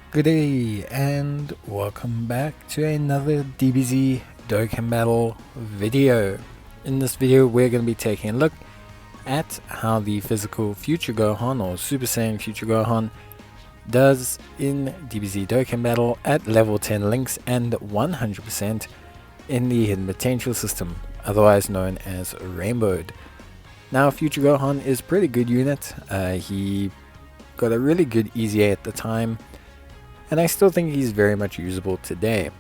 Good day and welcome back to another DBZ Dokkan Battle video. In this video we're going to be taking a look at how the physical Future Gohan or Super Saiyan Future Gohan does in DBZ Dokkan Battle at level 10 links and 100% in the Hidden Potential system, otherwise known as Rainbowed. Now Future Gohan is a pretty good unit. He got a really good EZA at the time, and I still think he's very much usable today.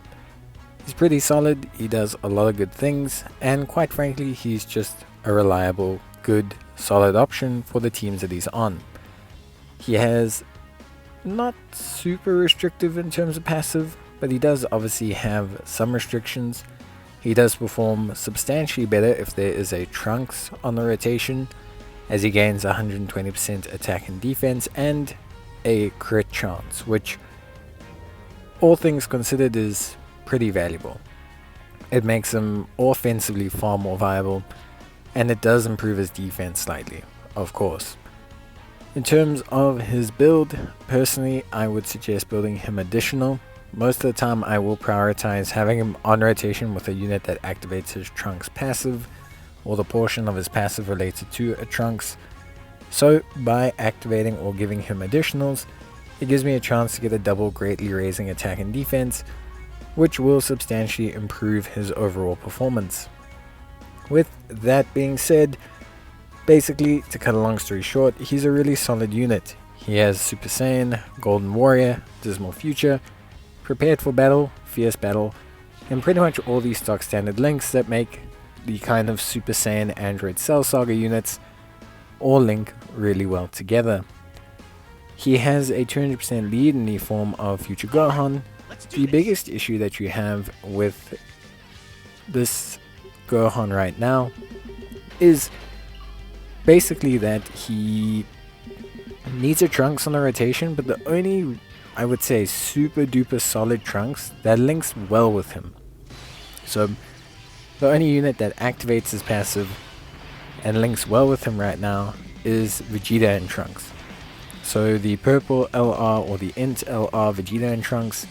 He's pretty solid, he does a lot of good things, and quite frankly he's just a reliable, good, solid option for the teams that he's on. He has not super restrictive in terms of passive, but he does obviously have some restrictions. He does perform substantially better if there is a Trunks on the rotation, as he gains 120% attack and defense and a crit chance, which all things considered is pretty valuable. It makes him offensively far more viable, and it does improve his defense slightly, of course. In terms of his build, personally I would suggest building him additional. Most of the time I will prioritize having him on rotation with a unit that activates his Trunks passive, or the portion of his passive related to a Trunks. So by activating or giving him additionals, it gives me a chance to get a double, greatly raising attack and defense, which will substantially improve his overall performance. With that being said, basically, to cut a long story short, he's a really solid unit. He has Super Saiyan, Golden Warrior, Dismal Future, Prepared for Battle, Fierce Battle, and pretty much all these stock standard links that make the kind of Super Saiyan Android Cell Saga units all link really well together. He has a 200% lead in the form of Future Gohan. The biggest issue that you have with this Gohan right now is basically that he needs a Trunks on the rotation, but the only, I would say, super duper solid Trunks that links well with him. So the only unit that activates his passive and links well with him right now is Vegeta and Trunks. So the purple LR or the Int LR Vegeta and Trunks,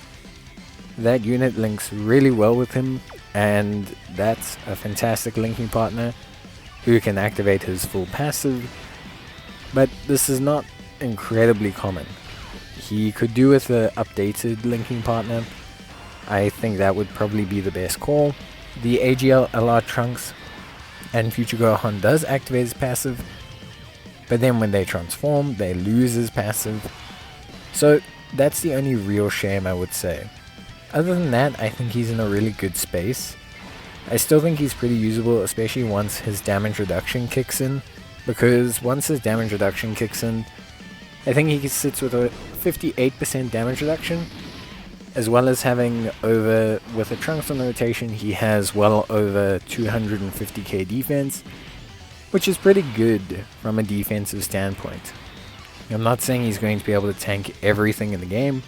that unit links really well with him, and that's a fantastic linking partner who can activate his full passive. But this is not incredibly common. He could do with an updated linking partner. I think that would probably be the best call. The AGL LR Trunks and Future Gohan does activate his passive, but then when they transform, they lose his passive. So that's the only real shame, I would say. Other than that, I think he's in a really good space. I still think he's pretty usable, especially once his damage reduction kicks in. Because once his damage reduction kicks in, I think he sits with a 58% damage reduction. As well as having over, with a Trunks on the rotation, he has well over 250k defense, which is pretty good from a defensive standpoint. I'm not saying he's going to be able to tank everything in the game,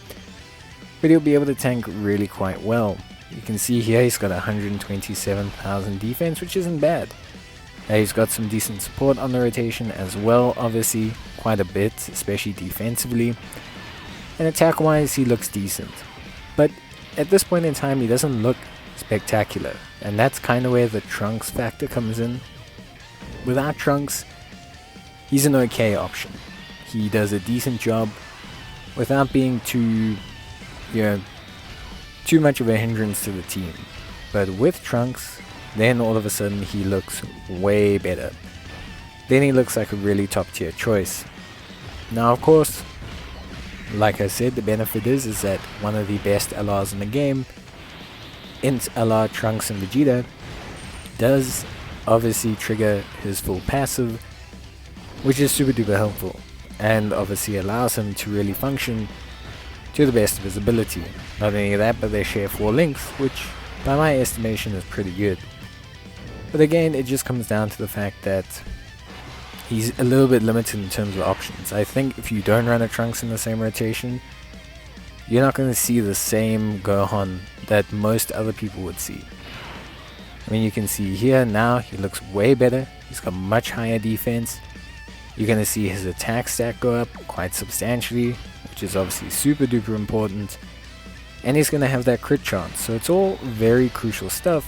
but he'll be able to tank really quite well. You can see here he's got 127,000 defense, which isn't bad. He's got some decent support on the rotation as well, obviously quite a bit, especially defensively. And attack wise he looks decent. But at this point in time he doesn't look spectacular, and that's kind of where the Trunks factor comes in. Without Trunks, he's an okay option. He does a decent job without being too much of a hindrance to the team. But with Trunks, then all of a sudden he looks way better. Then he looks like a really top tier choice. Now of course, like I said, the benefit is that one of the best LRs in the game, Int LR Trunks and Vegeta, does obviously trigger his full passive, which is super duper helpful, and obviously allows him to really function to the best of his ability. Not only that, but they share 4 links, which by my estimation is pretty good. But again, it just comes down to the fact that he's a little bit limited in terms of options. I think if you don't run a Trunks in the same rotation, you're not going to see the same Gohan that most other people would see. I mean, you can see here now he looks way better. He's got much higher defense. You're going to see his attack stack go up quite substantially, which is obviously super duper important, and he's going to have that crit chance. So it's all very crucial stuff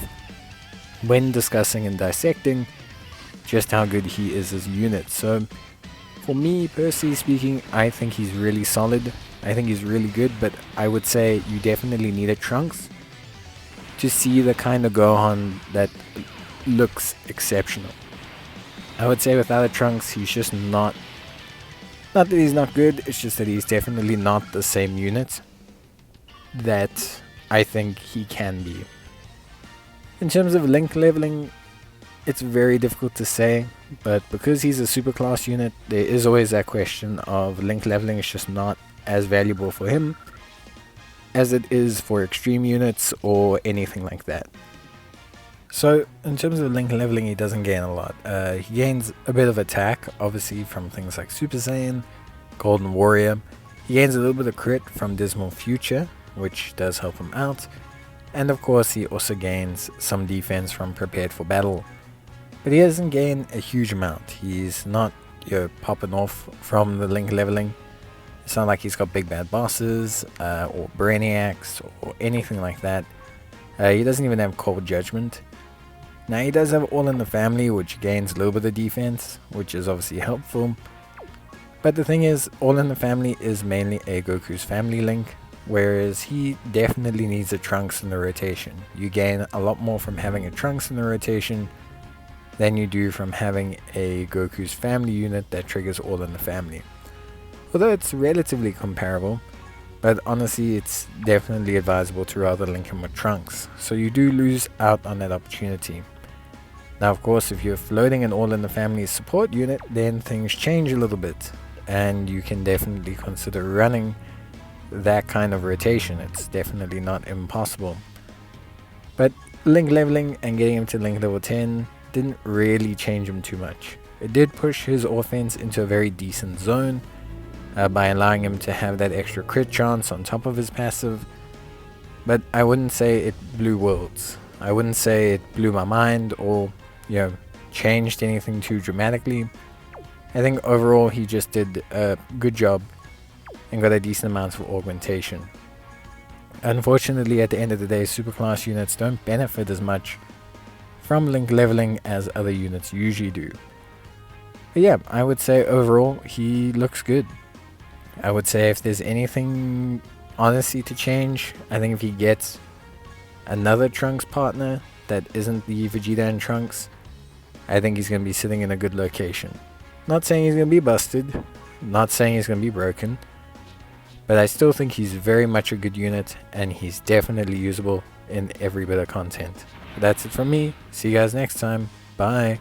when discussing and dissecting just how good he is as a unit. So for me, personally speaking, I think he's really solid. I think he's really good, but I would say you definitely need a Trunks to see the kind of Gohan that looks exceptional. I would say without a Trunks, he's just not that he's not good, it's just that he's definitely not the same unit that I think he can be. In terms of link leveling, it's very difficult to say, but because he's a superclass unit, there is always that question of link leveling is just not as valuable for him as it is for extreme units or anything like that. So in terms of link leveling, he doesn't gain a lot. He gains a bit of attack, obviously from things like Super Saiyan, Golden Warrior. He gains a little bit of crit from Dismal Future, which does help him out. And of course he also gains some defense from Prepared for Battle. But he doesn't gain a huge amount. He's not, popping off from the link leveling. It's not like he's got big bad bosses, or Brainiacs, or anything like that. He doesn't even have Cold Judgment. Now he does have All in the Family, which gains a little bit of defense, which is obviously helpful. But the thing is, All in the Family is mainly a Goku's family link, whereas he definitely needs a Trunks in the rotation. You gain a lot more from having a Trunks in the rotation than you do from having a Goku's family unit that triggers All in the Family. Although it's relatively comparable, but honestly it's definitely advisable to rather link him with Trunks, so you do lose out on that opportunity. Now of course, if you're floating an All in the Family support unit, then things change a little bit, and you can definitely consider running that kind of rotation. It's definitely not impossible. But link leveling and getting him to link level 10 didn't really change him too much. It did push his offense into a very decent zone, by allowing him to have that extra crit chance on top of his passive, but I wouldn't say it blew worlds. I wouldn't say it blew my mind or changed anything too dramatically. I think overall he just did a good job and got a decent amount of augmentation. Unfortunately, at the end of the day, superclass units don't benefit as much from link leveling as other units usually do. But yeah, I would say overall he looks good. I would say if there's anything honestly to change, I think if he gets another Trunks partner that isn't the Vegeta and Trunks, I think he's going to be sitting in a good location. Not saying he's going to be busted, not saying he's going to be broken, but I still think he's very much a good unit and he's definitely usable in every bit of content. But that's it from me. See you guys next time. Bye.